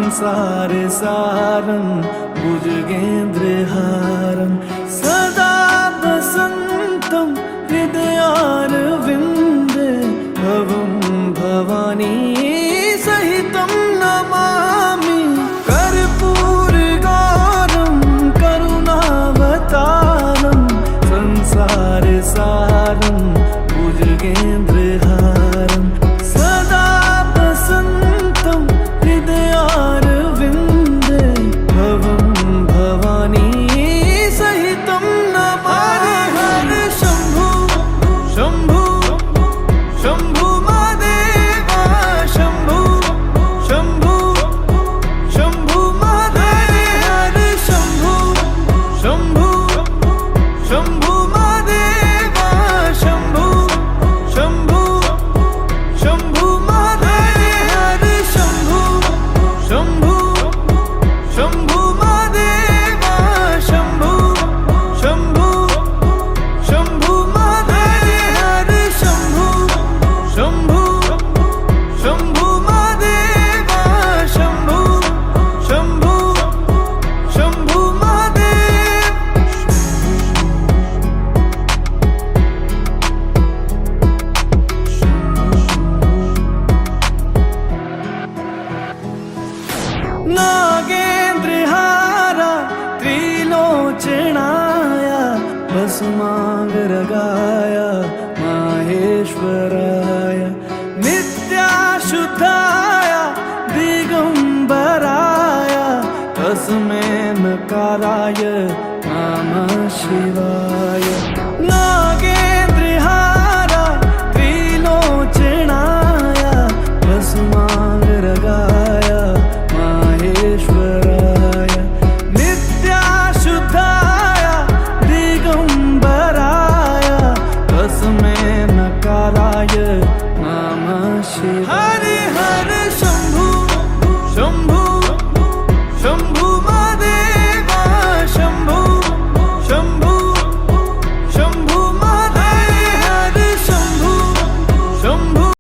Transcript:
संसार सारं भुजगेन्द्रहारं सदा वसन्तं हृदयारविन्दे भवं भवानी सहितं नमामि कर्पूरगौरं करुणावतारं संसार सारं भुजगेन्द्रहारं सदा वसन्तं हृदयारविन्दे भवं भवानी सहितं नमामि हर शम्भु शम्भु शम्भु महादेव शम्भु शम्भु शम्भु महादेव हर शम्भु शम्भु शम्भु महादेव शम्भु शम्भु शम्भु महादेव हर शम्भु शम्भु शम्भु महादेव शम्भु शम्भु शम्भु महादेव हर शम्भु शम्भु शम्भु महादेव शम्भु शम्भु शम्भु महादेव नागेन्द्रहार त्रिलोचनाय भस्मांगरगाय माहेश्वराय नित्याशुद्धाय दिगंबराय तस्मै नकाराय नमः शिवाय नागेन्द्रहार त्रिलोचनाय भस्मांगरगाय माहेश्वराय नित्याशुद्धाय दिगंबराय तस्मै नकाराय नमः शिवाय हरे हर शम्भु शम्भु शम्भु